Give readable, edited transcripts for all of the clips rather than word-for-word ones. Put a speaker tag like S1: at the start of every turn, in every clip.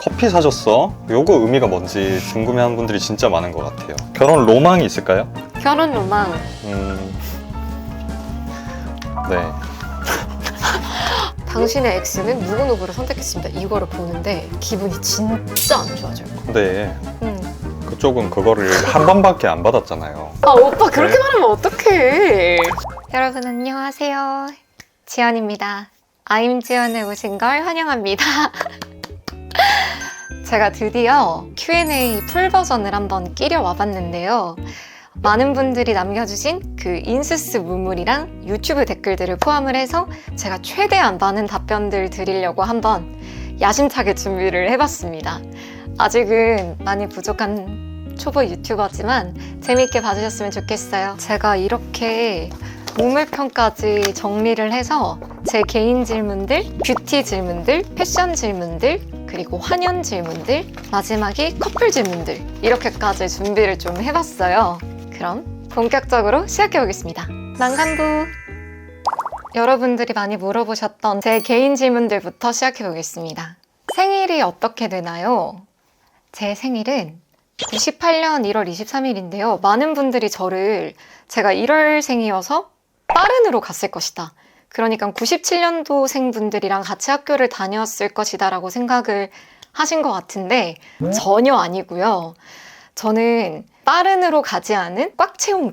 S1: 커피 사줬어? 요거 의미가 뭔지 궁금해하는 분들이 진짜 많은 것 같아요. 결혼 로망이 있을까요?
S2: 결혼 로망.
S1: 네.
S2: 당신의 X는 누구누구를 선택했습니다. 이거를 보는데 기분이 진짜 안 좋아져요.
S1: 근데
S2: 음.
S1: 그쪽은 그거를 한 번밖에 안 받았잖아요.
S2: 아, 오빠 그렇게
S1: 네.
S2: 말하면 어떡해. 여러분 안녕하세요. 지연입니다. 아임지연에 오신 걸 환영합니다. 제가 드디어 Q&A 풀 버전을 한번 끼려 와봤는데요. 많은 분들이 남겨주신 그 인스스 문물이랑 유튜브 댓글들을 포함을 해서 제가 최대한 많은 답변들 드리려고 한번 야심차게 준비를 해봤습니다. 아직은 많이 부족한 초보 유튜버지만 재밌게 봐주셨으면 좋겠어요. 제가 이렇게 문물평까지 정리를 해서 제 개인 질문들, 뷰티 질문들, 패션 질문들, 그리고 환연 질문들, 마지막이 커플 질문들 이렇게까지 준비를 좀 해봤어요. 그럼 본격적으로 시작해보겠습니다. 난간부! 여러분들이 많이 물어보셨던 제 개인 질문들부터 시작해보겠습니다. 생일이 어떻게 되나요? 제 생일은 98년 1월 23일인데요. 많은 분들이 저를 제가 1월생이어서 빠른으로 갔을 것이다. 그러니까 97년도생 분들이랑 같이 학교를 다녔을 것이다 라고 생각을 하신 것 같은데 전혀 아니고요. 저는 빠른으로 가지 않은 꽉 채운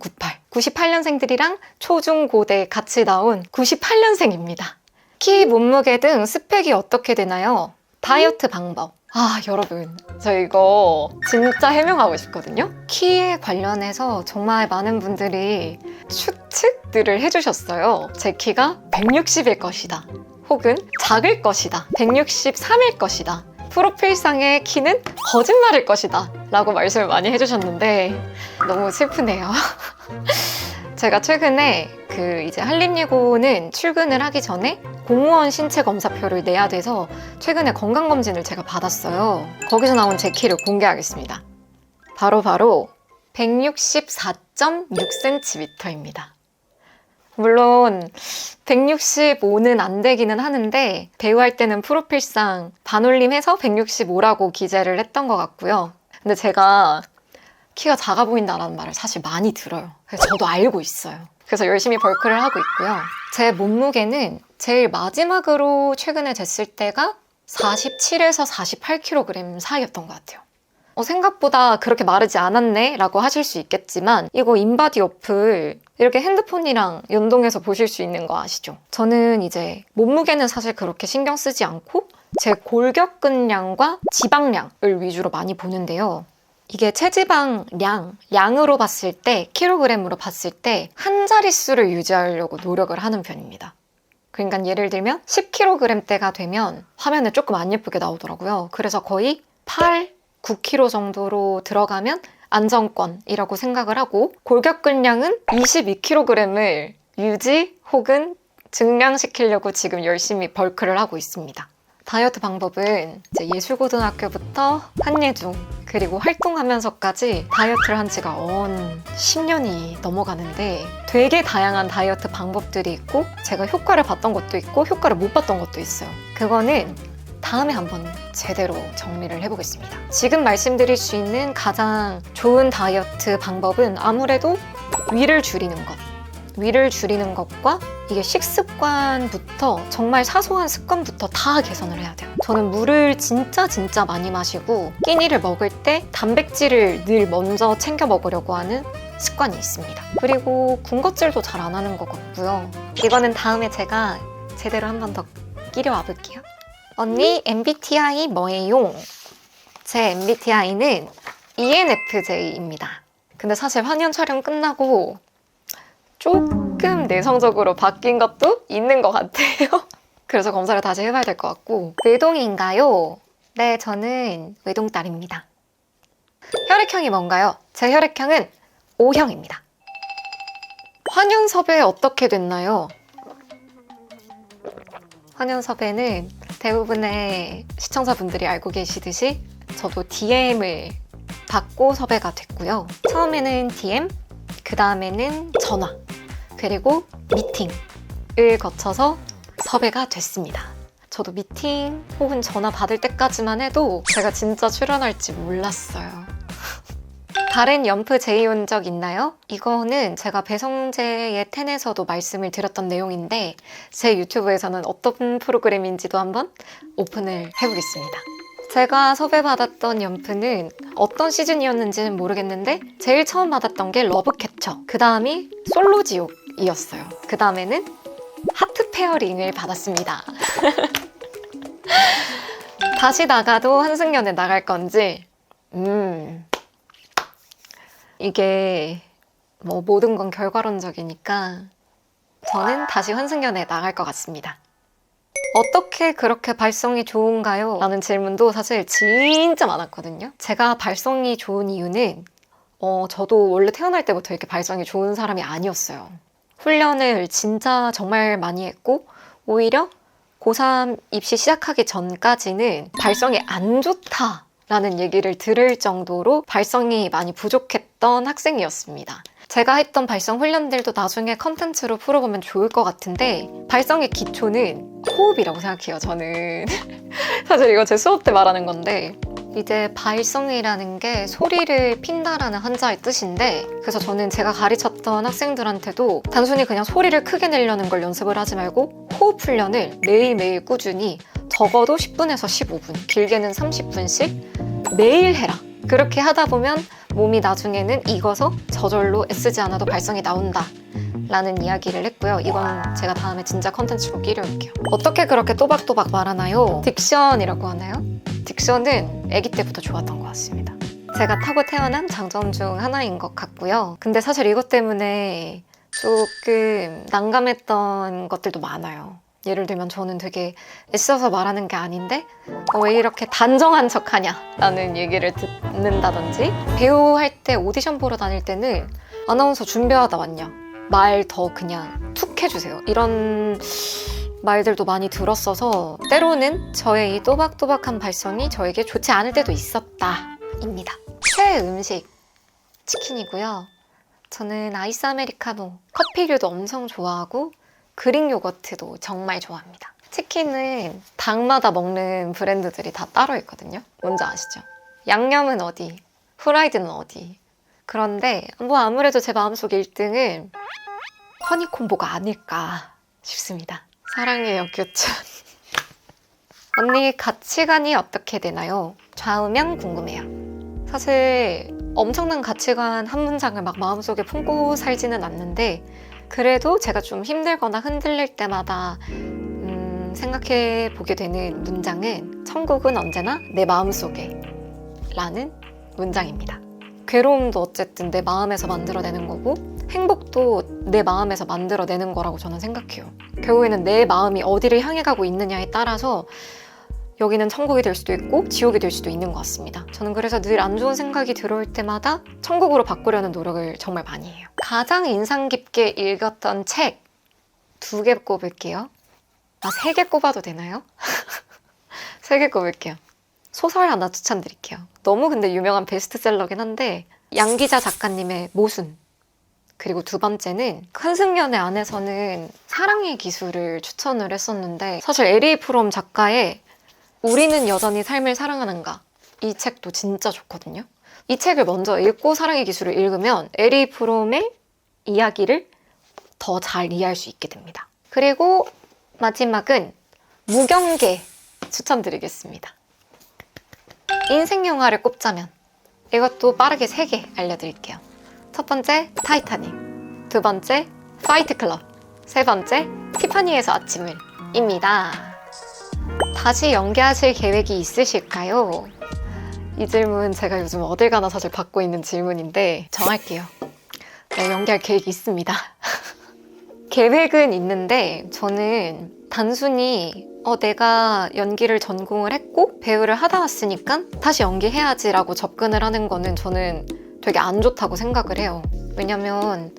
S2: 98년생들이랑 초중고대 같이 나온 98년생입니다. 키, 몸무게 등 스펙이 어떻게 되나요? 다이어트 방법. 아, 여러분, 저 이거 진짜 해명하고 싶거든요. 키에 관련해서 정말 많은 분들이 추측들을 해주셨어요. 제 키가 160일 것이다. 혹은 작을 것이다. 163일 것이다. 프로필상의 키는 거짓말일 것이다. 라고 말씀을 많이 해주셨는데 너무 슬프네요. 제가 최근에 이제 한림예고는 출근을 하기 전에 공무원 신체 검사표를 내야 돼서 최근에 건강검진을 제가 받았어요. 거기서 나온 제 키를 공개하겠습니다. 바로 164.6cm입니다. 물론 165는 안 되기는 하는데 배우할 때는 프로필상 반올림해서 165라고 기재를 했던 것 같고요. 근데 제가 키가 작아 보인다는 말을 사실 많이 들어요. 그래서 저도 알고 있어요. 그래서 열심히 벌크를 하고 있고요. 제 몸무게는 제일 마지막으로 최근에 쟀을 때가 47에서 48kg 사이였던 것 같아요. 생각보다 그렇게 마르지 않았네 라고 하실 수 있겠지만 이거 인바디 어플 이렇게 핸드폰이랑 연동해서 보실 수 있는 거 아시죠? 저는 이제 몸무게는 사실 그렇게 신경 쓰지 않고 제 골격근량과 지방량을 위주로 많이 보는데요. 이게 양으로 봤을 때, 킬로그램으로 봤을 때 한 자릿수를 유지하려고 노력을 하는 편입니다. 그러니까 예를 들면 10kg대가 되면 화면에 조금 안 예쁘게 나오더라고요. 그래서 거의 9kg 정도로 들어가면 안정권이라고 생각을 하고 골격근량은 22kg을 유지 혹은 증량시키려고 지금 열심히 벌크를 하고 있습니다. 다이어트 방법은 이제 예술고등학교부터 한예중 그리고 활동하면서까지 다이어트를 한 지가 10년이 넘어가는데 되게 다양한 다이어트 방법들이 있고 제가 효과를 봤던 것도 있고 효과를 못 봤던 것도 있어요. 그거는 다음에 한번 제대로 정리를 해보겠습니다. 지금 말씀드릴 수 있는 가장 좋은 다이어트 방법은 아무래도 위를 줄이는 것. 위를 줄이는 것과 이게 식습관부터 정말 사소한 습관부터 다 개선을 해야 돼요. 저는 물을 진짜 많이 마시고 끼니를 먹을 때 단백질을 늘 먼저 챙겨 먹으려고 하는 습관이 있습니다. 그리고 군것질도 잘 안 하는 것 같고요. 이거는 다음에 제가 제대로 한 번 더 끼려 와볼게요. 언니 MBTI 뭐예요? 제 MBTI는 ENFJ입니다. 근데 사실 환연 촬영 끝나고 조금 내성적으로 바뀐 것도 있는 것 같아요. 그래서 검사를 다시 해봐야 될 것 같고. 외동인가요? 네, 저는 외동딸입니다. 혈액형이 뭔가요? 제 혈액형은 O형입니다. 환연 섭외 어떻게 됐나요? 환연 섭외는 대부분의 시청자분들이 알고 계시듯이 저도 DM을 받고 섭외가 됐고요. 처음에는 DM, 그 다음에는 전화, 그리고 미팅을 거쳐서 섭외가 됐습니다. 저도 미팅 혹은 전화 받을 때까지만 해도 제가 진짜 출연할지 몰랐어요. 다른 연프 제의 온 적 있나요? 이거는 제가 배성재의 텐에서도 말씀을 드렸던 내용인데 제 유튜브에서는 어떤 프로그램인지도 한번 오픈을 해보겠습니다. 제가 섭외받았던 연프는 어떤 시즌이었는지는 모르겠는데 제일 처음 받았던 게 러브캡처, 그 다음이 솔로지옥이었어요. 그 다음에는 하트 페어링을 받았습니다. 다시 나가도 한승연에 나갈 건지 이게 뭐 모든 건 결과론적이니까 저는 다시 환승연에 나갈 것 같습니다. 어떻게 그렇게 발성이 좋은가요? 라는 질문도 사실 진짜 많았거든요. 제가 발성이 좋은 이유는 저도 원래 태어날 때부터 이렇게 발성이 좋은 사람이 아니었어요. 훈련을 진짜 정말 많이 했고 오히려 고3 입시 시작하기 전까지는 발성이 안 좋다라는 얘기를 들을 정도로 발성이 많이 부족했던 학생이었습니다. 제가 했던 발성 훈련들도 나중에 컨텐츠로 풀어보면 좋을 것 같은데 발성의 기초는 호흡이라고 생각해요, 저는. 사실 이거 제 수업 때 말하는 건데 이제 발성이라는 게 소리를 핀다라는 한자의 뜻인데 그래서 저는 제가 가르쳤던 학생들한테도 단순히 그냥 소리를 크게 내려는 걸 연습을 하지 말고 호흡 훈련을 매일매일 꾸준히 적어도 10분에서 15분, 길게는 30분씩 매일 해라. 그렇게 하다 보면 몸이 나중에는 익어서 저절로 애쓰지 않아도 발성이 나온다 라는 이야기를 했고요. 이건 제가 다음에 진짜 컨텐츠로 끼려올게요. 어떻게 그렇게 또박또박 말하나요? 딕션이라고 하나요? 딕션은 아기 때부터 좋았던 것 같습니다. 제가 타고 태어난 장점 중 하나인 것 같고요. 근데 사실 이것 때문에 조금 난감했던 것들도 많아요. 예를 들면 저는 되게 애써서 말하는 게 아닌데 왜 이렇게 단정한 척하냐 라는 얘기를 듣는다든지 배우 할 때 오디션 보러 다닐 때는 아나운서 준비하다 왔냐 말 더 그냥 툭 해주세요 이런 말들도 많이 들었어서 때로는 저의 이 또박또박한 발성이 저에게 좋지 않을 때도 있었다 입니다. 최애 음식 치킨이고요. 저는 아이스 아메리카노, 커피류도 엄청 좋아하고 그릭 요거트도 정말 좋아합니다. 치킨은 당마다 먹는 브랜드들이 다 따로 있거든요. 뭔지 아시죠? 양념은 어디, 후라이드는 어디. 그런데 뭐 아무래도 제 마음속 1등은 허니콤보가 아닐까 싶습니다. 사랑해요, 교촌. 언니 가치관이 어떻게 되나요? 좌우명 궁금해요. 사실 엄청난 가치관 한 문장을 막 마음속에 품고 살지는 않는데 그래도 제가 좀 힘들거나 흔들릴 때마다 생각해 보게 되는 문장은 천국은 언제나 내 마음속에 라는 문장입니다. 괴로움도 어쨌든 내 마음에서 만들어내는 거고 행복도 내 마음에서 만들어내는 거라고 저는 생각해요. 결국에는 내 마음이 어디를 향해 가고 있느냐에 따라서 여기는 천국이 될 수도 있고 지옥이 될 수도 있는 것 같습니다. 저는 그래서 늘 안 좋은 생각이 들어올 때마다 천국으로 바꾸려는 노력을 정말 많이 해요. 가장 인상 깊게 읽었던 책 2개 꼽을게요. 3개 꼽아도 되나요? 3개 꼽을게요. 소설 하나 추천드릴게요. 너무 근데 유명한 베스트셀러긴 한데 양기자 작가님의 모순. 그리고 2번째는 한승연애 안에서는 사랑의 기술을 추천을 했었는데 사실 에리 프롬 작가의 우리는 여전히 삶을 사랑하는가 이 책도 진짜 좋거든요. 이 책을 먼저 읽고 사랑의 기술을 읽으면 에리 프롬의 이야기를 더 잘 이해할 수 있게 됩니다. 그리고 마지막은 무경계 추천드리겠습니다. 인생 영화를 꼽자면 이것도 빠르게 3개 알려드릴게요. 첫 번째 타이타닉, 2번째 파이트 클럽, 3번째 티파니에서 아침을 입니다. 다시 연기하실 계획이 있으실까요? 이 질문 제가 요즘 어딜 가나 사실 받고 있는 질문인데 정할게요. 네, 연기할 계획이 있습니다. 계획은 있는데 저는 단순히 내가 연기를 전공을 했고 배우를 하다 왔으니까 다시 연기해야지 라고 접근을 하는 거는 저는 되게 안 좋다고 생각을 해요. 왜냐면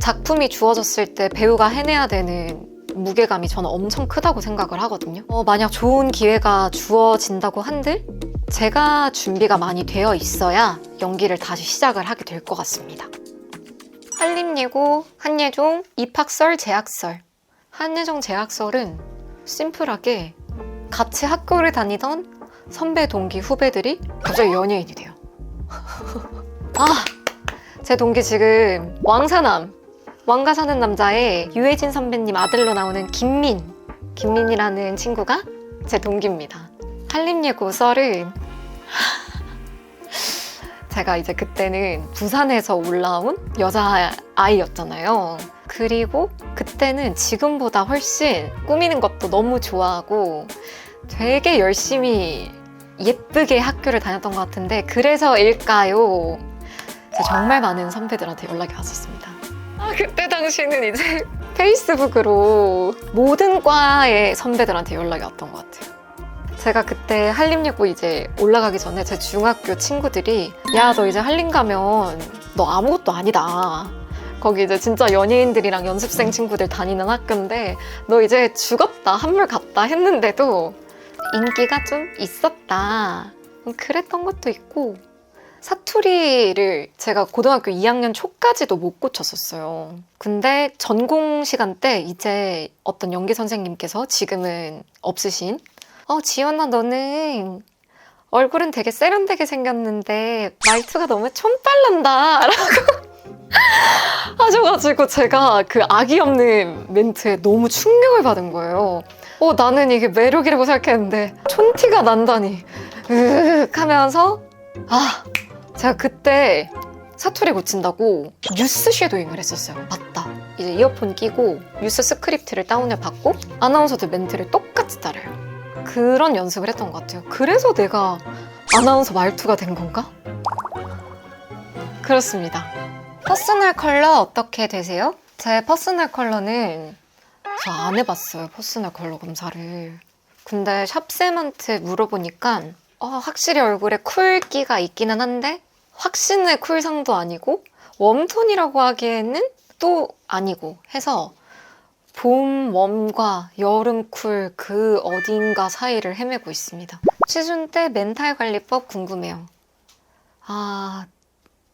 S2: 작품이 주어졌을 때 배우가 해내야 되는 무게감이 저는 엄청 크다고 생각을 하거든요. 만약 좋은 기회가 주어진다고 한들 제가 준비가 많이 되어 있어야 연기를 다시 시작을 하게 될 것 같습니다. 한림예고, 한예종, 입학설, 재학설. 한예종 재학설은 심플하게 같이 학교를 다니던 선배, 동기, 후배들이 갑자기 연예인이 돼요. 아, 제 동기 지금 왕가 사는 남자의 유해진 선배님 아들로 나오는 김민이라는 친구가 제 동기입니다. 한림예고 썰은 제가 이제 그때는 부산에서 올라온 여자아이였잖아요. 그리고 그때는 지금보다 훨씬 꾸미는 것도 너무 좋아하고 되게 열심히 예쁘게 학교를 다녔던 것 같은데 그래서일까요? 제가 정말 많은 선배들한테 연락이 왔었습니다. 그때 당시는 이제 페이스북으로 모든 과의 선배들한테 연락이 왔던 것 같아요. 제가 그때 한림예고 이제 올라가기 전에 제 중학교 친구들이 야, 너 이제 한림 가면 너 아무것도 아니다. 거기 이제 진짜 연예인들이랑 연습생 친구들 다니는 학교인데 너 이제 죽었다, 한물 갔다 했는데도 인기가 좀 있었다. 그랬던 것도 있고 사투리를 제가 고등학교 2학년 초까지도 못 고쳤었어요. 근데 전공 시간 때 이제 어떤 연기 선생님께서 지금은 없으신 지연아 너는 얼굴은 되게 세련되게 생겼는데 말투가 너무 촌빨난다 라고 하셔가지고 제가 그 악의 없는 멘트에 너무 충격을 받은 거예요. 나는 이게 매력이라고 생각했는데 촌티가 난다니 으윽 하면서 제가 그때 사투리 고친다고 뉴스 쉐도잉을 했었어요. 맞다. 이제 이어폰 끼고 뉴스 스크립트를 다운을 받고 아나운서들 멘트를 똑같이 따라요. 그런 연습을 했던 것 같아요. 그래서 내가 아나운서 말투가 된 건가? 그렇습니다. 퍼스널 컬러 어떻게 되세요? 제 퍼스널 컬러는 저 안 해봤어요. 퍼스널 컬러 검사를. 근데 샵쌤한테 물어보니까 확실히 얼굴에 쿨기가 있기는 한데 확신의 쿨상도 아니고 웜톤이라고 하기에는 또 아니고 해서 봄 웜과 여름 쿨 그 어딘가 사이를 헤매고 있습니다. 취준 때 멘탈 관리법 궁금해요.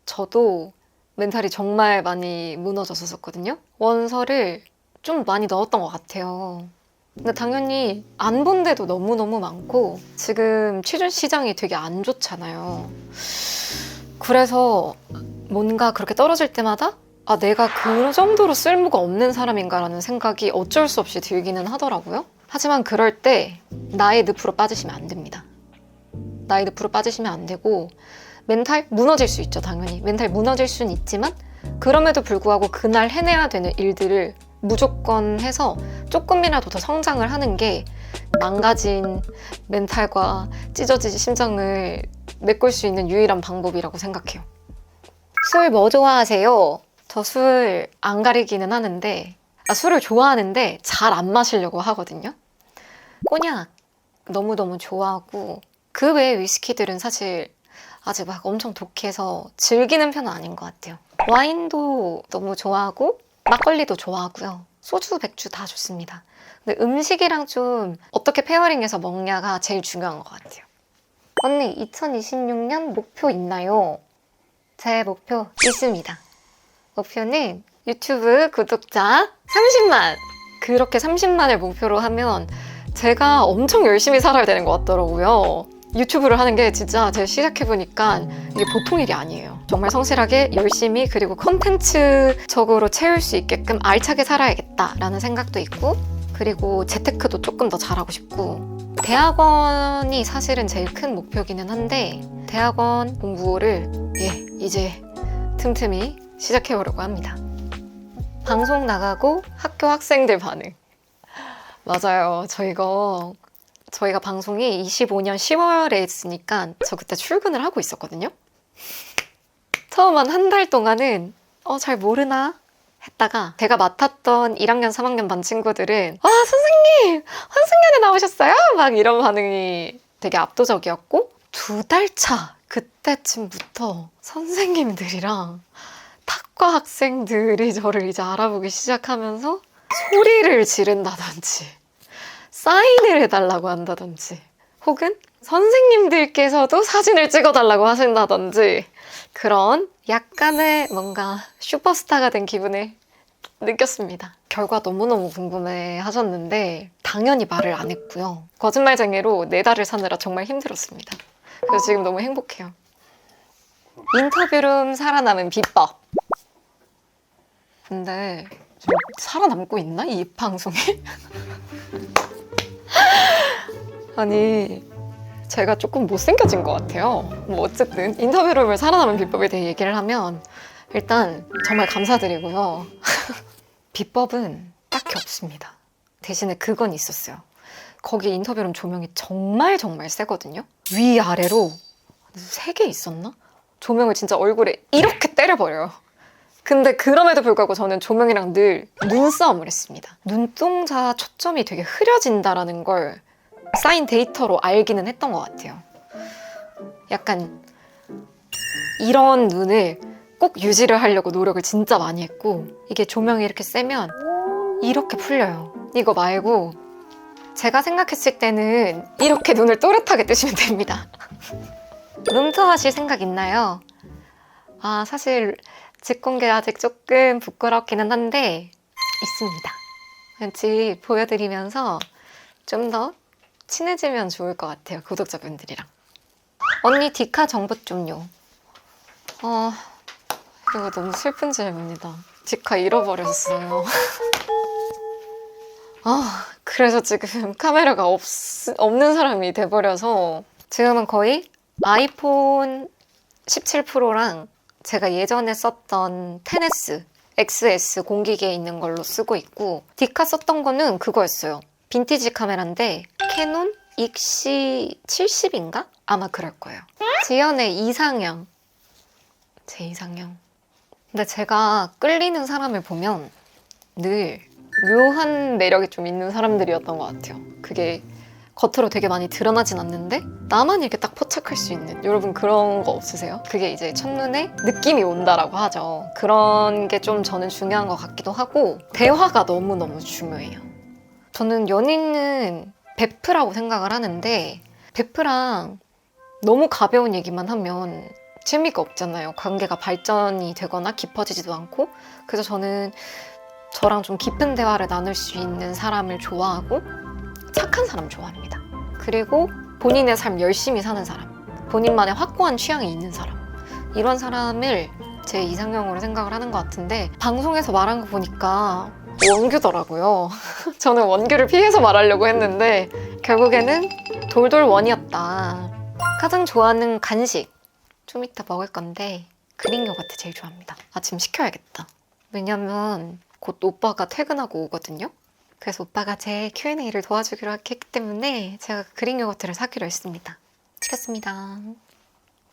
S2: 저도 멘탈이 정말 많이 무너졌었거든요. 원서를 좀 많이 넣었던 것 같아요. 근데 당연히 안 본 데도 너무너무 많고 지금 취준 시장이 되게 안 좋잖아요. 그래서 뭔가 그렇게 떨어질 때마다 내가 그 정도로 쓸모가 없는 사람인가라는 생각이 어쩔 수 없이 들기는 하더라고요. 하지만 그럴 때 나의 늪으로 빠지시면 안 됩니다. 나의 늪으로 빠지시면 안 되고 멘탈 무너질 수 있죠, 당연히. 멘탈 무너질 수는 있지만 그럼에도 불구하고 그날 해내야 되는 일들을 무조건 해서 조금이라도 더 성장을 하는 게 망가진 멘탈과 찢어진 심장을 메꿀 수 있는 유일한 방법이라고 생각해요. 술 뭐 좋아하세요? 저 술 안 가리기는 하는데 술을 좋아하는데 잘 안 마시려고 하거든요. 꼬냑 너무너무 좋아하고 그 외의 위스키들은 사실 아직 막 엄청 독해서 즐기는 편은 아닌 것 같아요. 와인도 너무 좋아하고 막걸리도 좋아하고요. 소주, 맥주 다 좋습니다. 근데 음식이랑 좀 어떻게 페어링해서 먹냐가 제일 중요한 것 같아요. 언니, 2026년 목표 있나요? 제 목표 있습니다. 목표는 유튜브 구독자 30만! 그렇게 30만을 목표로 하면 제가 엄청 열심히 살아야 되는 것 같더라고요. 유튜브를 하는 게 진짜 제가 시작해보니까 이게 보통 일이 아니에요. 정말 성실하게 열심히 그리고 콘텐츠적으로 채울 수 있게끔 알차게 살아야겠다라는 생각도 있고 그리고 재테크도 조금 더 잘하고 싶고 대학원이 사실은 제일 큰 목표기는 한데 대학원 공부를 이제 틈틈이 시작해보려고 합니다. 방송 나가고 학교 학생들 반응. 맞아요. 저희가 방송이 25년 10월에 했으니까 저 그때 출근을 하고 있었거든요. 처음 한 달 동안은 잘 모르나 했다가 제가 맡았던 1학년 3학년 반 친구들은 와 선생님 환승연에 나오셨어요? 막 이런 반응이 되게 압도적이었고 2달 차 그때쯤부터 선생님들이랑 탁과 학생들이 저를 이제 알아보기 시작하면서 소리를 지른다든지 사인을 해달라고 한다든지 혹은 선생님들께서도 사진을 찍어달라고 하신다든지 그런 약간의 뭔가 슈퍼스타가 된 기분을 느꼈습니다. 결과 너무너무 궁금해 하셨는데 당연히 말을 안 했고요. 거짓말쟁이로 4달을 사느라 정말 힘들었습니다. 그래서 지금 너무 행복해요. 인터뷰룸 살아남은 비법. 근데 지금 살아남고 있나? 이 방송에? 아니 제가 조금 못생겨진 것 같아요. 뭐 어쨌든 인터뷰룸을 살아남은 비법에 대해 얘기를 하면 일단 정말 감사드리고요. 비법은 딱히 없습니다. 대신에 그건 있었어요. 거기 인터뷰룸 조명이 정말 세거든요. 위아래로 3개 있었나? 조명을 진짜 얼굴에 이렇게 때려버려요. 근데 그럼에도 불구하고 저는 조명이랑 늘 눈싸움을 했습니다. 눈동자 초점이 되게 흐려진다라는 걸 쌓인 데이터로 알기는 했던 것 같아요. 약간 이런 눈을 꼭 유지를 하려고 노력을 진짜 많이 했고 이게 조명이 이렇게 세면 이렇게 풀려요. 이거 말고 제가 생각했을 때는 이렇게 눈을 또렷하게 뜨시면 됩니다. 룸투어 하실 생각 있나요? 아 사실 직공개 아직 조금 부끄럽기는 한데 있습니다. 집 보여드리면서 좀 더 친해지면 좋을 것 같아요. 구독자분들이랑. 언니 디카 정보 좀요. 이거 너무 슬픈 질문이다. 디카 잃어버렸어요. 그래서 지금 카메라가 없는 사람이 돼버려서 지금은 거의 아이폰 17 프로랑 제가 예전에 썼던 10S, XS 공기계에 있는 걸로 쓰고 있고 디카 썼던 거는 그거였어요. 빈티지 카메라인데 캐논 익시 70인가? 아마 그럴 거예요. 지연의 이상형. 제 이상형. 근데 제가 끌리는 사람을 보면 늘 묘한 매력이 좀 있는 사람들이었던 것 같아요. 그게 겉으로 되게 많이 드러나진 않는데 나만 이렇게 딱 포착할 수 있는, 여러분 그런 거 없으세요? 그게 이제 첫눈에 느낌이 온다라고 하죠. 그런 게 좀 저는 중요한 것 같기도 하고 대화가 너무너무 중요해요. 저는 연인은 베프라고 생각을 하는데 베프랑 너무 가벼운 얘기만 하면 재미가 없잖아요. 관계가 발전이 되거나 깊어지지도 않고. 그래서 저는 저랑 좀 깊은 대화를 나눌 수 있는 사람을 좋아하고 착한 사람 좋아합니다. 그리고 본인의 삶 열심히 사는 사람, 본인만의 확고한 취향이 있는 사람, 이런 사람을 제 이상형으로 생각을 하는 것 같은데 방송에서 말한 거 보니까 원규더라고요. 저는 원규를 피해서 말하려고 했는데 결국에는 돌돌원이었다. 가장 좋아하는 간식 좀 이따 먹을 건데 그릭 요거트 제일 좋아합니다. 아침 시켜야겠다. 왜냐면 곧 오빠가 퇴근하고 오거든요. 그래서 오빠가 제 Q&A를 도와주기로 했기 때문에 제가 그릭 요거트를 사기로 했습니다. 시켰습니다.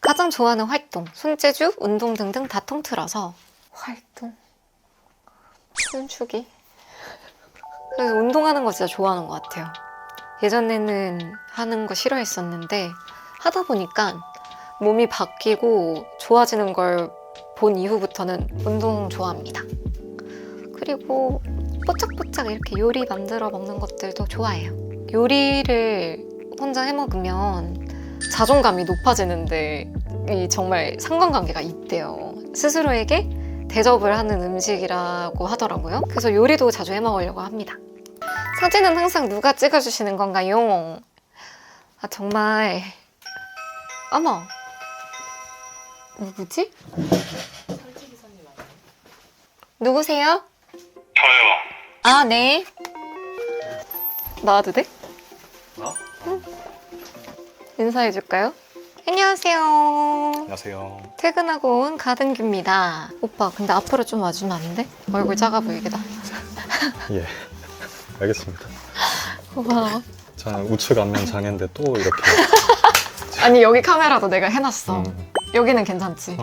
S2: 가장 좋아하는 활동, 손재주, 운동 등등 다 통틀어서 활동? 춤추기? 그래서 운동하는 거 진짜 좋아하는 것 같아요. 예전에는 하는 거 싫어했었는데 하다 보니까 몸이 바뀌고 좋아지는 걸 본 이후부터는 운동 좋아합니다. 그리고 뽀짝뽀짝 이렇게 요리 만들어 먹는 것들도 좋아해요. 요리를 혼자 해 먹으면 자존감이 높아지는데 이 정말 상관관계가 있대요. 스스로에게 대접을 하는 음식이라고 하더라고요. 그래서 요리도 자주 해 먹으려고 합니다. 사진은 항상 누가 찍어주시는 건가요? 아 정말 어머 누구지? 누구세요?
S3: 저요.
S2: 아 네. 나와도 돼?
S1: 나?
S2: 응. 인사해줄까요? 안녕하세요.
S1: 안녕하세요.
S2: 퇴근하고 온 가든규입니다. 오빠 근데 앞으로 좀 와주면 안 돼? 얼굴 작아 보이게다.
S1: 예, 알겠습니다.
S2: 고마워.
S1: 저는 우측 안면 장애인데 또 이렇게.
S2: 아니 여기 카메라도 내가 해놨어. 여기는 괜찮지?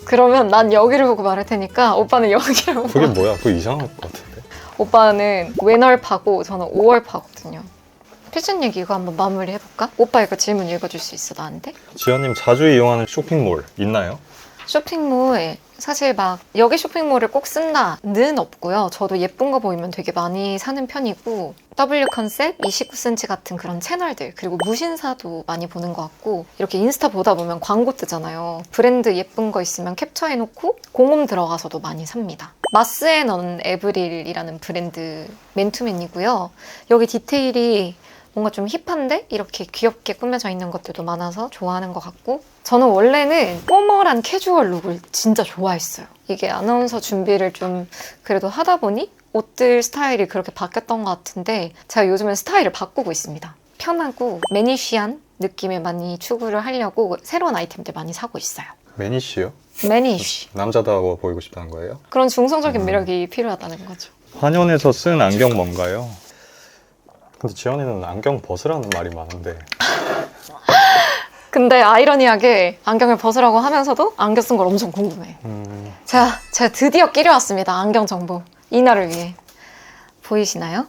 S2: 그러면 난 여기를 보고 말할 테니까 오빠는 여기를 보고.
S1: 그게 뭐야? 그거 이상할 것 같은데.
S2: 오빠는 외널파고 저는 5월파거든요. 필준 얘기 이거 한번 마무리 해볼까? 오빠 이거 질문 읽어줄 수 있어 나한테?
S1: 지연님 자주 이용하는 쇼핑몰 있나요?
S2: 쇼핑몰 사실 막 여기 쇼핑몰을 꼭 쓴다는 없고요. 저도 예쁜 거 보이면 되게 많이 사는 편이고 W 컨셉, 29cm 같은 그런 채널들 그리고 무신사도 많이 보는 것 같고 이렇게 인스타 보다 보면 광고 뜨잖아요. 브랜드 예쁜 거 있으면 캡처해놓고 공홈 들어가서도 많이 삽니다. 마스앤언 에브릴이라는 브랜드 맨투맨이고요. 여기 디테일이 뭔가 좀 힙한데 이렇게 귀엽게 꾸며져 있는 것들도 많아서 좋아하는 것 같고 저는 원래는 포멀한 캐주얼 룩을 진짜 좋아했어요. 이게 아나운서 준비를 좀 그래도 하다 보니 옷들 스타일이 그렇게 바뀌었던 것 같은데 제가 요즘은 스타일을 바꾸고 있습니다. 편하고 매니쉬한 느낌을 많이 추구를 하려고 새로운 아이템들 많이 사고 있어요.
S1: 매니쉬요?
S2: 매니쉬.
S1: 남자다워 보이고 싶다는 거예요?
S2: 그런 중성적인 매력이 필요하다는 거죠.
S1: 환연에서 쓴 안경 뭔가요? 근데 지연이는 안경 벗으라는 말이 많은데
S2: 근데 아이러니하게 안경을 벗으라고 하면서도 안경 쓴 걸 엄청 궁금해. 자, 제가 드디어 끼려왔습니다. 안경 정보. 이날을 위해. 보이시나요?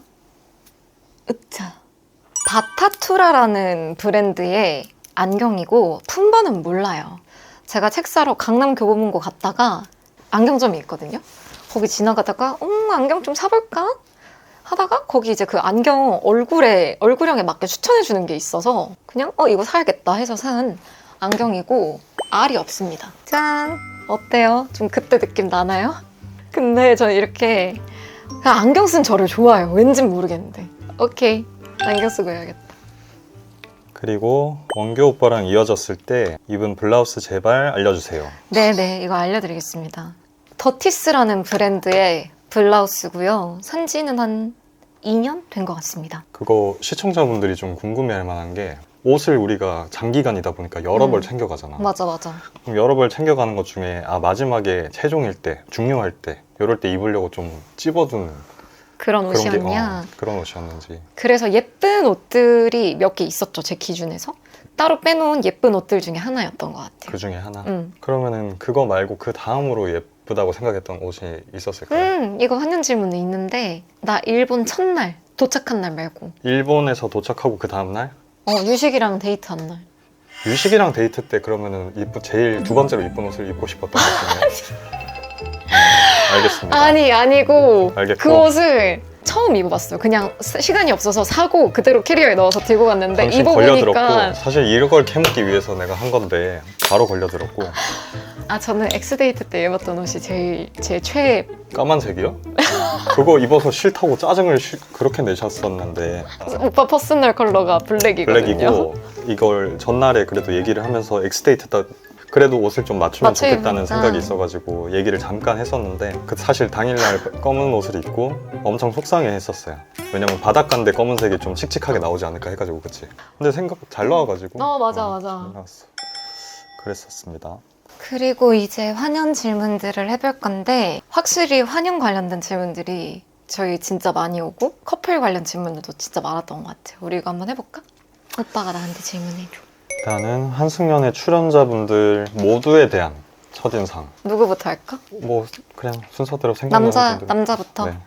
S2: 으차. 바타투라라는 브랜드의 안경이고 품번은 몰라요. 제가 책 사러 강남 교보문고 갔다가 안경점이 있거든요. 거기 지나가다가 안경 좀 사볼까? 하다가 거기 이제 그 안경 얼굴형에 맞게 추천해 주는 게 있어서 그냥 이거 사야겠다 해서 산 안경이고 알이 없습니다. 짠! 어때요? 좀 그때 느낌 나나요? 근데 저는 이렇게 그냥 안경 쓴 저를 좋아해요. 왠진 모르겠는데. 오케이. 안경 쓰고 해야겠다.
S1: 그리고 원교 오빠랑 이어졌을 때 입은 블라우스 제발 알려주세요.
S2: 네네. 이거 알려드리겠습니다. 더티스라는 브랜드의 블라우스고요. 산지는 한 2년 된 것 같습니다.
S1: 그거 시청자분들이 좀 궁금해할 만한 게 옷을 우리가 장기간이다 보니까 여러 벌 챙겨가잖아.
S2: 맞아.
S1: 그럼 여러 벌 챙겨가는 것 중에 마지막에 최종일 때, 중요할 때 이럴 때 입으려고 좀 찝어두는
S2: 그런
S1: 그런 게
S2: 옷이었냐?
S1: 그런 옷이었는지.
S2: 그래서 예쁜 옷들이 몇 개 있었죠. 제 기준에서. 따로 빼놓은 예쁜 옷들 중에 하나였던 것 같아요.
S1: 그 중에 하나.
S2: 음.
S1: 그러면은 그거 말고 그 다음으로 예쁘다고 생각했던 옷이 있었을까요?
S2: 이거 환연 질문에 있는데 나 일본 첫날 도착한 날 말고
S1: 일본에서 도착하고 그 다음날
S2: 유식이랑 데이트한 날.
S1: 유식이랑 데이트 때 그러면은 제일 두 번째로 이쁜 옷을 입고 싶었던 것이네요. 알겠습니다.
S2: 아니고
S1: 알겠고.
S2: 그 옷을 처음 입어봤어요. 그냥 시간이 없어서 사고 그대로 캐리어에 넣어서 들고 갔는데
S1: 잠시
S2: 입어보니까
S1: 걸려들었고 사실 이걸 캐묻기 위해서 내가 한 건데 바로 걸려들었고.
S2: 저는 엑스데이트 때 입었던 옷이 제 최애.
S1: 까만색이요? 그거 입어서 싫다고 짜증을 그렇게 내셨었는데
S2: 오빠 퍼스널 컬러가 블랙이거든요.
S1: 블랙이고 이걸 전날에 그래도 얘기를 하면서 엑스데이트 때 그래도 옷을 좀 맞추면
S2: 맞춰
S1: 좋겠다는
S2: 입자.
S1: 생각이 있어가지고 얘기를 잠깐 했었는데 사실 당일날 검은 옷을 입고 엄청 속상해 했었어요. 왜냐면 바닷가인데 검은색이 좀 칙칙하게 나오지 않을까 해가지고. 그치? 근데 생각 잘 나와가지고
S2: 맞아.
S1: 잘 나왔어. 그랬었습니다.
S2: 그리고 이제 환연 질문들을 해볼 건데 확실히 환연 관련된 질문들이 저희 진짜 많이 오고 커플 관련 질문들도 진짜 많았던 것 같아요. 우리 이거 한번 해볼까? 오빠가 나한테 질문해줘.
S1: 일단은 한승연의 출연자분들 모두에 대한 첫인상.
S2: 누구부터 할까?
S1: 뭐 그냥 순서대로 생각나는 분들.
S2: 남자부터.
S1: 네.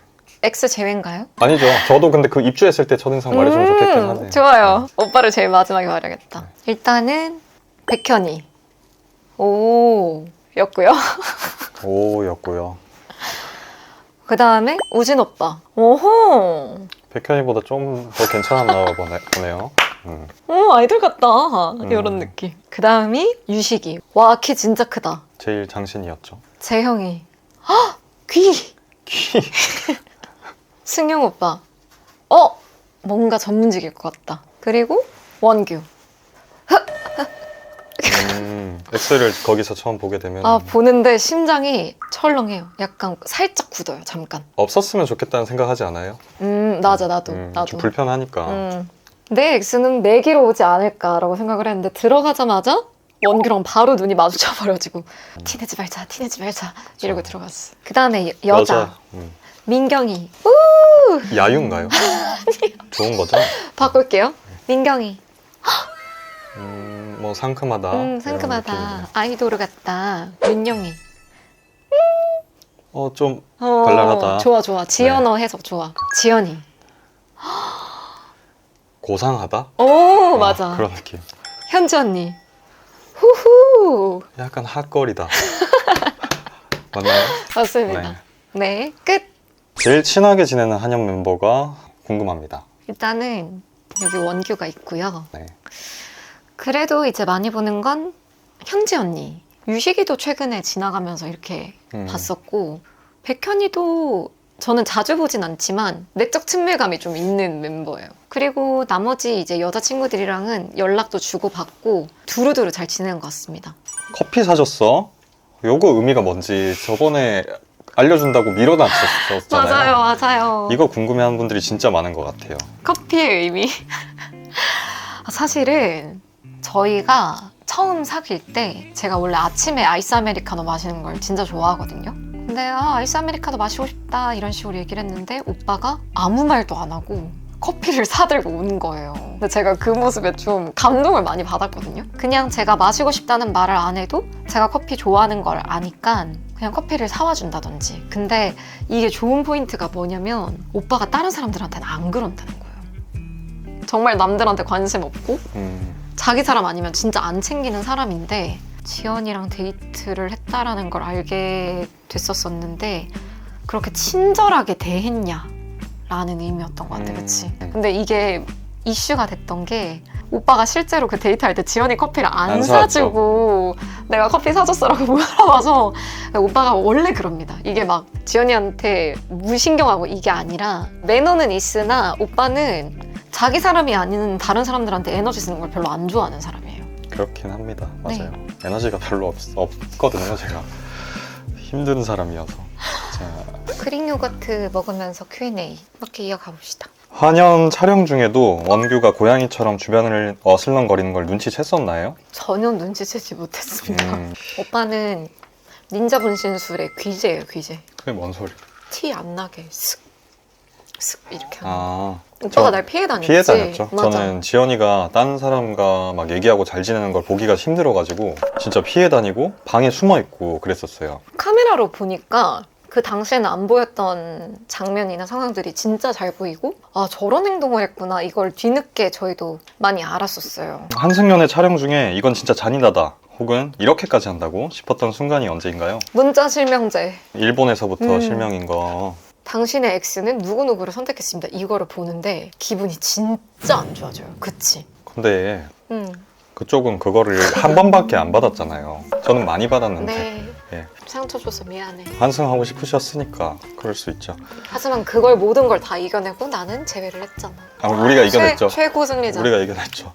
S2: X 제외인가요?
S1: 아니죠. 저도 근데 그 입주했을 때 첫인상 말해주면 좋겠긴 하네.
S2: 좋아요. 오빠를 제일 마지막에 말해야겠다. 일단은 백현이. 오 였고요.
S1: 오였고요.
S2: 그 다음에 우진 오빠. 오호.
S1: 백현이보다 좀 더 괜찮았나 보네요.
S2: 아이돌 같다. 이런 느낌. 그 다음이 유식이. 와, 키 진짜 크다.
S1: 제일 장신이었죠.
S2: 재형이. 헉! 귀!
S1: 키.
S2: 승용 오빠. 뭔가 전문직일 것 같다. 그리고 원규.
S1: X를 거기서 처음 보게 되면
S2: 보는데 심장이 철렁해요. 약간 살짝 굳어요. 잠깐.
S1: 없었으면 좋겠다는 생각하지 않아요?
S2: 나도.
S1: 좀 불편하니까.
S2: 내 X는 내기로 오지 않을까라고 생각을 했는데 들어가자마자 원규랑 바로 눈이 마주쳐버려지고 티내지 말자 이러고 들어갔어. 그 다음에 여자. 민경이.
S1: 야유인가요? 좋은 거죠?
S2: 바꿀게요. 민경이.
S1: 뭐 상큼하다. 이런
S2: 상큼하다.
S1: 느낌이네요.
S2: 아이돌 같다. 윤영이.
S1: 좀 발랄하다.
S2: 좋아. 지연어 해서 좋아. 지연이.
S1: 고상하다?
S2: 맞아.
S1: 그런 느낌.
S2: 현주 언니. 후후.
S1: 약간 핫걸이다. 맞나요?
S2: 맞습니다. 네, 끝!
S1: 제일 친하게 지내는 한영 멤버가 궁금합니다.
S2: 일단은 여기 원규가 있고요.
S1: 네.
S2: 그래도 이제 많이 보는 건 현지 언니. 유식이도 최근에 지나가면서 이렇게 봤었고, 백현이도 저는 자주 보진 않지만 내적 친밀감이 좀 있는 멤버예요. 그리고 나머지 이제 여자친구들이랑은 연락도 주고받고 두루두루 잘 지내는 것 같습니다.
S1: 커피 사줬어? 요거 의미가 뭔지 저번에 알려준다고 밀어놨었잖아요.
S2: 맞아요.
S1: 이거 궁금해하는 분들이 진짜 많은 것 같아요.
S2: 커피의 의미. 사실은 저희가 처음 사귈 때 제가 원래 아침에 아이스 아메리카노 마시는 걸 진짜 좋아하거든요. 근데 아이스 아메리카노 마시고 싶다 이런 식으로 얘기를 했는데 오빠가 아무 말도 안 하고 커피를 사들고 오는 거예요. 근데 제가 그 모습에 좀 감동을 많이 받았거든요. 그냥 제가 마시고 싶다는 말을 안 해도 제가 커피 좋아하는 걸 아니까 그냥 커피를 사와 준다든지. 근데 이게 좋은 포인트가 뭐냐면 오빠가 다른 사람들한테는 안 그런다는 거예요. 정말 남들한테 관심 없고 자기 사람 아니면 진짜 안 챙기는 사람인데 지연이랑 데이트를 했다라는 걸 알게 됐었었는데 그렇게 친절하게 대했냐 라는 의미였던 것 같아. 그치? 근데 이게 이슈가 됐던 게 오빠가 실제로 그 데이트할 때 지연이 커피를 안 사주고 내가 커피 사줬어라고 물어봐서 오빠가 원래 그럽니다. 이게 막 지연이한테 무신경하고 이게 아니라 매너는 있으나 오빠는 자기 사람이 아닌 다른 사람들한테 에너지 쓰는 걸 별로 안 좋아하는 사람이에요.
S1: 그렇긴 합니다. 맞아요. 에너지가 별로 없거든요. 제가 힘든 사람이어서. 자,
S2: 그릭 요거트 먹으면서 Q&A 이렇게 이어가 봅시다.
S1: 환연 촬영 중에도 원규가 고양이처럼 주변을 어슬렁거리는 걸 눈치챘었나요?
S2: 전혀 눈치채지 못했습니다. 오빠는 닌자 분신술의 귀재예요, 귀재.
S1: 그게 뭔 소리?
S2: 티 안 나게 슥 이렇게 하는
S1: 아,
S2: 오빠가 날 피해 다녔지?
S1: 피해 다녔죠.
S2: 맞아.
S1: 저는 지연이가 다른 사람과 막 얘기하고 잘 지내는 걸 보기가 힘들어가지고 진짜 피해 다니고 방에 숨어 있고 그랬었어요.
S2: 카메라로 보니까 그 당시에는 안 보였던 장면이나 상황들이 진짜 잘 보이고 아 저런 행동을 했구나 이걸 뒤늦게 저희도 많이 알았었어요.
S1: 한승연의 촬영 중에 이건 진짜 잔인하다 혹은 이렇게까지 한다고 싶었던 순간이 언제인가요?
S2: 문자 실명제.
S1: 일본에서부터 실명인 거.
S2: 당신의 X는 누구누구를 선택했습니다. 이거를 보는데 기분이 진짜 안 좋아져요. 그치?
S1: 근데 그쪽은 그거를 한 번밖에 안 받았잖아요. 저는 많이 받았는데.
S2: 네.
S1: 예.
S2: 상처 줘서 미안해.
S1: 환승하고 싶으셨으니까 그럴 수 있죠.
S2: 하지만 그걸 모든 걸 다 이겨내고 나는 제외를 했잖아.
S1: 아, 우리가 이겨냈죠.
S2: 최고 승리자.
S1: 우리가 이겨냈죠.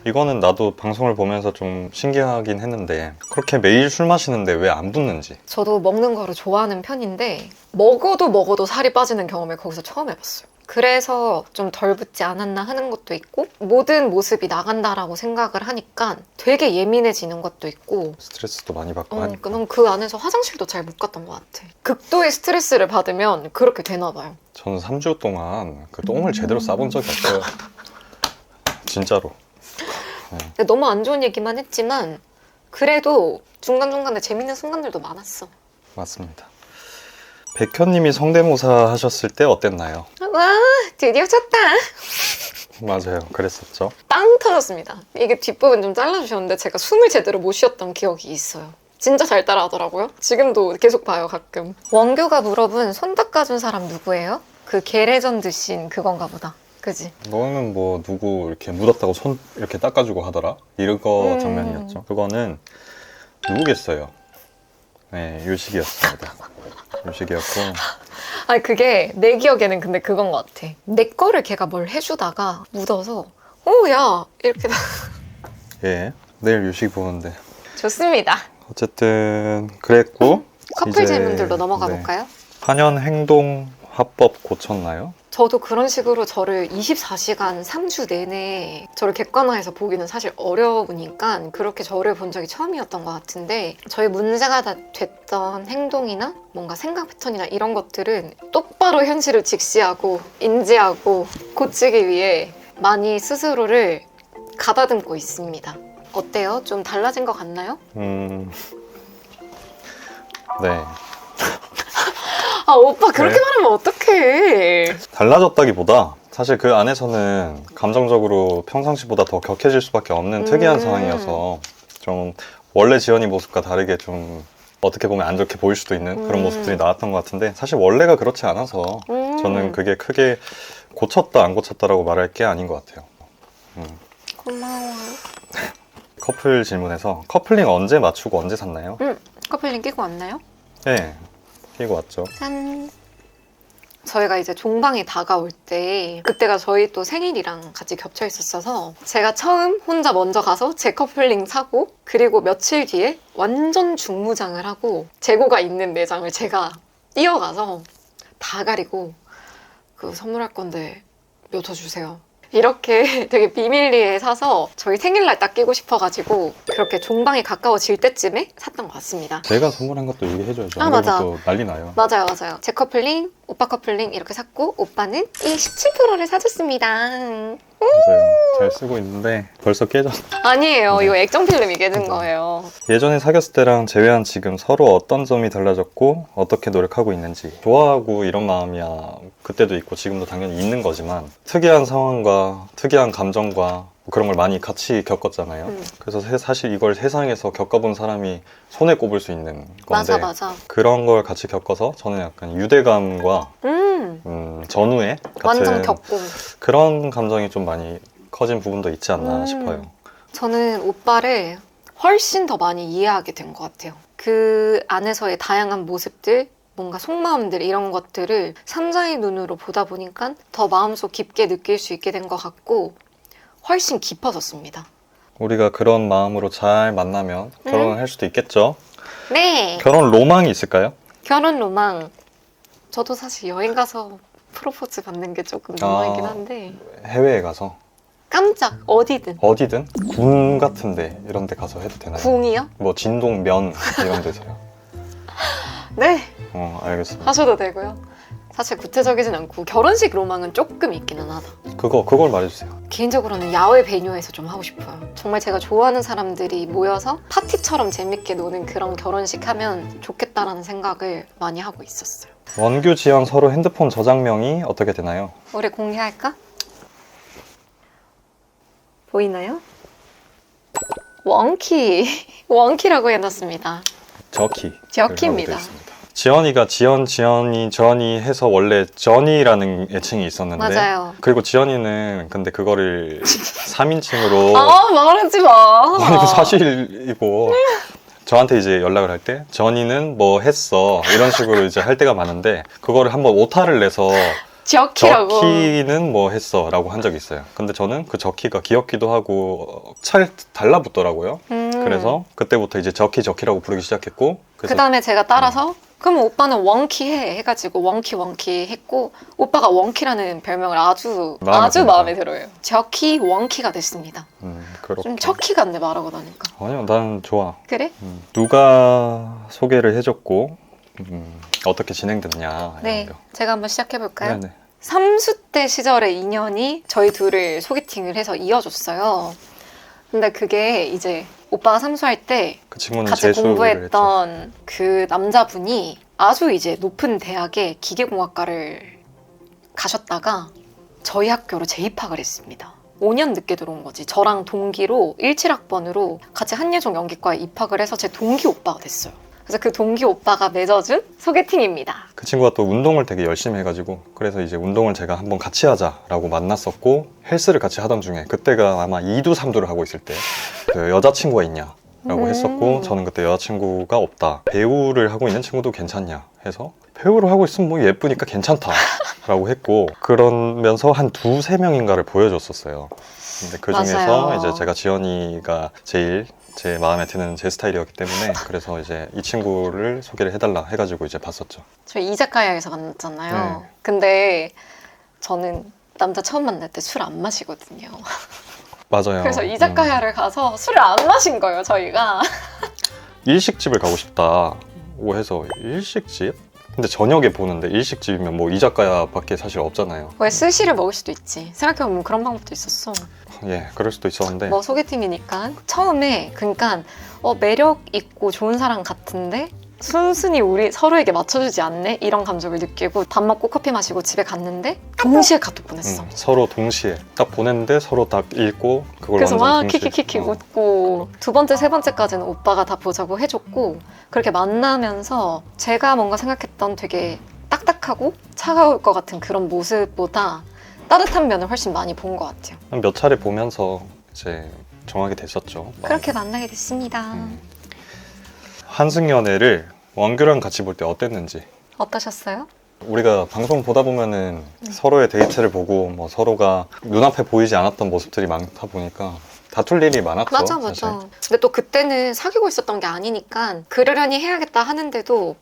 S1: 이거는 나도 방송을 보면서 좀 신기하긴 했는데 그렇게 매일 술 마시는데 왜 안 붓는지.
S2: 저도 먹는 거를 좋아하는 편인데 먹어도 살이 빠지는 경험을 거기서 처음 해봤어요. 그래서 좀 덜 붓지 않았나 하는 것도 있고 모든 모습이 나간다라고 생각을 하니까 되게 예민해지는 것도 있고
S1: 스트레스도 많이 받고 하니까.
S2: 그럼 그 안에서 화장실도 잘 못 갔던 것 같아. 극도의 스트레스를 받으면 그렇게 되나 봐요.
S1: 저는 3주 동안 그 똥을 제대로 싸본 적이 없어요. 진짜로.
S2: 너무 안 좋은 얘기만 했지만 그래도 중간중간에 재밌는 순간들도 많았어.
S1: 맞습니다. 백현님이 성대모사 하셨을 때 어땠나요?
S2: 와 드디어 쳤다.
S1: 맞아요. 그랬었죠.
S2: 빵 터졌습니다. 이게 뒷부분 좀 잘라주셨는데 제가 숨을 제대로 못 쉬었던 기억이 있어요. 진짜 잘 따라하더라고요. 지금도 계속 봐요 가끔. 원규가 물어본 손 닦아준 사람 누구예요? 그 게레전 드신 그건가 보다. 그지?
S1: 너는 뭐 누구 이렇게 묻었다고 손 이렇게 닦아주고 하더라? 이런 거 장면이었죠. 그거는 누구겠어요? 네, 유식이었습니다. 유식이었고.
S2: 아니 그게 내 기억에는 근데 그건 것 같아. 내 거를 걔가 뭘 해주다가 묻어서 야 이렇게
S1: 예, 내일 유식 보는데.
S2: 좋습니다.
S1: 어쨌든 그랬고.
S2: 커플
S1: 이제,
S2: 질문들로 넘어가
S1: 네.
S2: 볼까요?
S1: 한연 행동 화법 고쳤나요?
S2: 저도 그런 식으로 저를 24시간 3주 내내 저를 객관화해서 보기는 사실 어려우니까 그렇게 저를 본 적이 처음이었던 것 같은데 저희 문제가 다 됐던 행동이나 뭔가 생각 패턴이나 이런 것들은 똑바로 현실을 직시하고 인지하고 고치기 위해 많이 스스로를 가다듬고 있습니다. 어때요? 좀 달라진 것 같나요?
S1: 네.
S2: 아 오빠 그렇게
S1: 네.
S2: 말하면 어떡해.
S1: 달라졌다기보다 사실 그 안에서는 감정적으로 평상시보다 더 격해질 수밖에 없는 특이한 상황이어서 좀 원래 지연이 모습과 다르게 좀 어떻게 보면 안 좋게 보일 수도 있는 그런 모습들이 나왔던 것 같은데 사실 원래가 그렇지 않아서 저는 그게 크게 고쳤다 안 고쳤다라고 말할 게 아닌 것 같아요.
S2: 고마워.
S1: 커플 질문에서 커플링 언제 맞추고 언제 샀나요?
S2: 커플링 끼고 왔나요?
S1: 네, 끼고 왔죠.
S2: 짠. 저희가 이제 종방이 다가올 때 그때가 저희 또 생일이랑 같이 겹쳐 있었어서 제가 처음 혼자 먼저 가서 제 커플링 사고 그리고 며칠 뒤에 완전 중무장을 하고 재고가 있는 매장을 제가 뛰어가서 다 가리고 그 선물할 건데 몇 호 주세요. 이렇게 되게 비밀리에 사서 저희 생일날 딱 끼고 싶어가지고 그렇게 종방이 가까워질 때쯤에 샀던 것 같습니다.
S1: 제가 선물한 것도 얘기해줘야죠.
S2: 아,
S1: 안
S2: 맞아.
S1: 그러면 또 난리 나요.
S2: 맞아요. 제 커플링, 오빠 커플링 이렇게 샀고 오빠는 이 17%를 사줬습니다.
S1: 맞아요. 잘 쓰고 있는데 벌써 깨졌어.
S2: 아니에요. 이거 액정 필름이 깨진 거예요.
S1: 예전에 사귀었을 때랑 제외한 지금 서로 어떤 점이 달라졌고 어떻게 노력하고 있는지 좋아하고 이런 마음이야 그때도 있고 지금도 당연히 있는 거지만 특이한 상황과 특이한 감정과 그런 걸 많이 같이 겪었잖아요. 그래서 사실 이걸 세상에서 겪어본 사람이 손에 꼽을 수 있는 건데
S2: 맞아.
S1: 그런 걸 같이 겪어서 저는 약간 유대감과 전후회
S2: 완전
S1: 같은
S2: 겪고.
S1: 그런 감정이 좀 많이 커진 부분도 있지 않나 싶어요. 저는
S2: 오빠를 훨씬 더 많이 이해하게 된 것 같아요. 그 안에서의 다양한 모습들, 뭔가 속마음들 이런 것들을 삼자의 눈으로 보다 보니까 더 마음속 깊게 느낄 수 있게 된 것 같고 훨씬 깊어졌습니다.
S1: 우리가 그런 마음으로 잘 만나면 결혼을 할 수도 있겠죠?
S2: 네.
S1: 결혼 로망이 있을까요?
S2: 결혼 로망. 저도 사실 여행 가서 프로포즈 받는 게 조금 로망이긴 한데
S1: 해외에 가서
S2: 깜짝 어디든.
S1: 어디든 군 같은데 이런 데 가서 해도 되나요?
S2: 궁이요?
S1: 뭐 진동 면 이런 데서요.
S2: 네.
S1: 알겠습니다.
S2: 하셔도 되고요. 사실 구체적이진 않고 결혼식 로망은 조금 있기는 하다.
S1: 그걸 말해주세요.
S2: 개인적으로는 야외 베뉴에서 좀 하고 싶어요. 정말 제가 좋아하는 사람들이 모여서 파티처럼 재밌게 노는 그런 결혼식 하면 좋겠다라는 생각을 많이 하고 있었어요.
S1: 원규, 지연 서로 핸드폰 저장명이 어떻게 되나요?
S2: 우리 공개할까? 보이나요? 원키라고 해놨습니다.
S1: 저키.
S2: 저키입니다.
S1: 지연이가 지연이 해서 원래 전이라는 애칭이 있었는데
S2: 맞아요.
S1: 그리고 지연이는 근데 그거를 3인칭으로
S2: 말하지 마.
S1: 아니 그 사실이고 저한테 이제 연락을 할 때 전이는 뭐 했어 이런 식으로 이제 할 때가 많은데 그거를 한번 오타를 내서
S2: 저키라고.
S1: 저키는 뭐 했어 라고 한 적이 있어요. 근데 저는 그 저키가 귀엽기도 하고 잘 달라붙더라고요. 그래서 그때부터 이제 저키라고 부르기 시작했고
S2: 그 다음에 제가 따라서 그럼 오빠는 원키 해가지고 원키 했고 오빠가 원키라는 별명을 아주 마음에 들어요. 저키 원키가 됐습니다.
S1: 그렇게.
S2: 좀 척키 같네 말하고 나니까.
S1: 아니요, 난 좋아.
S2: 그래?
S1: 누가 소개를 해줬고 어떻게 진행됐냐.
S2: 네,
S1: 이런 거.
S2: 제가 한번 시작해볼까요?
S1: 네네.
S2: 3수 때 시절의 인연이 저희 둘을 소개팅을 해서 이어줬어요. 근데 그게 이제 오빠가 삼수할 때
S1: 그 친구는
S2: 같이
S1: 재수를
S2: 공부했던 그 남자분이 아주 이제 높은 대학에 기계공학과를 가셨다가 저희 학교로 재입학을 했습니다. 5년 늦게 들어온 거지. 저랑 동기로 17학번으로 같이 한예종 연기과에 입학을 해서 제 동기 오빠가 됐어요. 그래서 그 동기 오빠가 맺어준 소개팅입니다.
S1: 그 친구가 또 운동을 되게 열심히 해가지고 그래서 이제 운동을 제가 한번 같이 하자라고 만났었고 헬스를 같이 하던 중에 그때가 아마 2두 3두를 하고 있을 때 그 여자친구가 있냐 라고 했었고 저는 그때 여자친구가 없다. 배우를 하고 있는 친구도 괜찮냐 해서 배우를 하고 있으면 뭐 예쁘니까 괜찮다 라고 했고 그러면서 한 2-3명인가를 보여줬었어요. 근데 그 중에서
S2: 맞아요.
S1: 이제 제가 지연이가 제일 제 마음에 드는 제 스타일이었기 때문에 그래서 이제 이 친구를 소개를 해달라 해가지고 이제 봤었죠.
S2: 저희 이자카야에서 만났잖아요.
S1: 네.
S2: 근데 저는 남자 처음 만날 때 술 안 마시거든요.
S1: 맞아요.
S2: 그래서 이자카야를 가서 술을 안 마신 거예요, 저희가.
S1: 일식집을 가고 싶다고 해서 일식집? 근데 저녁에 보는데 일식집이면 뭐 이자카야밖에 사실 없잖아요.
S2: 왜 스시를 먹을 수도 있지. 생각해보면 그런 방법도 있었어.
S1: 예, 그럴 수도 있었는데
S2: 뭐 소개팅이니까 처음에 그러니까 매력 있고 좋은 사람 같은데 순순히 우리 서로에게 맞춰주지 않네? 이런 감정을 느끼고 밥 먹고 커피 마시고 집에 갔는데 동시에 카톡 보냈어.
S1: 서로 동시에 딱 보냈는데 서로 딱 읽고 그걸
S2: 그래서
S1: 완전
S2: 막
S1: 동시에.
S2: 키키키키 웃고 두 번째, 세 번째까지는 오빠가 다 보자고 해줬고 그렇게 만나면서 제가 뭔가 생각했던 되게 딱딱하고 차가울 것 같은 그런 모습보다 따뜻한 면을 훨씬 많이 본 것 같아요.
S1: 몇 차례 보면서 이제 정하게 됐었죠.
S2: 그렇게 만나게 됐습니다.
S1: 환승연애를 원규랑 같이 볼 때 어땠는지.
S2: 어떠셨어요?
S1: 우리가 방송 보다 보면은 서로의 데이트를 보고 뭐 서로가 눈앞에 보이지 않았던 모습들이 많다 보니까 다툴 일이 많았죠.
S2: 맞아.
S1: 사실.
S2: 근데 또 그때는 사귀고 있었던 게 아니니까 그러려니 해야겠다 하는데도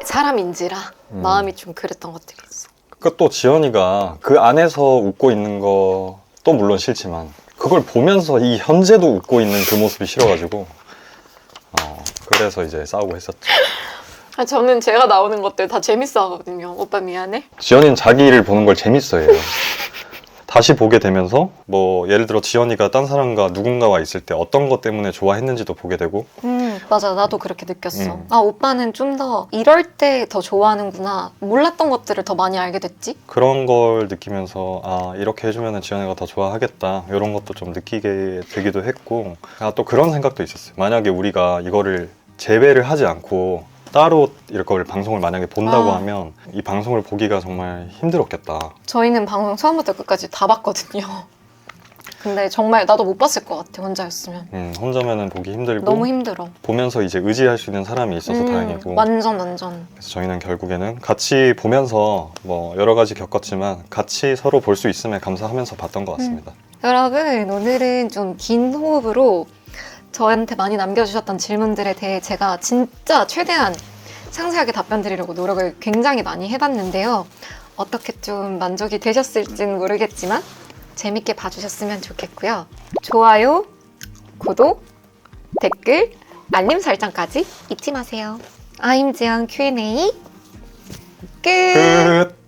S2: 사람인지라 마음이 좀 그랬던 것들이 있어.
S1: 그러니까 또 지연이가 그 안에서 웃고 있는 것도 물론 싫지만 그걸 보면서 이 현재도 웃고 있는 그 모습이 싫어가지고 그래서 이제 싸우고 했었죠.
S2: 저는 제가 나오는 것들 다 재밌어 하거든요. 오빠 미안해.
S1: 지연이는 자기 일을 보는 걸 재밌어해요. 다시 보게 되면서 뭐 예를 들어 지연이가 딴 사람과 누군가와 있을 때 어떤 것 때문에 좋아했는지도 보게 되고
S2: 맞아. 나도 그렇게 느꼈어.
S1: 음.
S2: 아, 오빠는 좀 더 이럴 때 더 좋아하는구나. 몰랐던 것들을 더 많이 알게 됐지?
S1: 그런 걸 느끼면서 아 이렇게 해주면 지연이가 더 좋아하겠다 이런 것도 좀 느끼게 되기도 했고 또 그런 생각도 있었어요. 만약에 우리가 이거를 재배를 하지 않고 따로 이걸 방송을 만약에 본다고 하면 이 방송을 보기가 정말 힘들었겠다.
S2: 저희는 방송 처음부터 끝까지 다 봤거든요. 근데 정말 나도 못 봤을 것 같아. 혼자였으면.
S1: 혼자면은 보기 힘들고
S2: 너무 힘들어.
S1: 보면서 이제 의지할 수 있는 사람이 있어서 다행이고
S2: 완전.
S1: 그래서 저희는 결국에는 같이 보면서 뭐 여러 가지 겪었지만 같이 서로 볼 수 있음에 감사하면서 봤던 것 같습니다.
S2: 여러분, 오늘은 좀 긴 호흡으로 저한테 많이 남겨주셨던 질문들에 대해 제가 진짜 최대한 상세하게 답변 드리려고 노력을 굉장히 많이 해봤는데요. 어떻게 좀 만족이 되셨을지는 모르겠지만 재밌게 봐주셨으면 좋겠고요. 좋아요, 구독, 댓글, 알림 설정까지 잊지 마세요. 아임지연 Q&A 끝!
S1: 끝!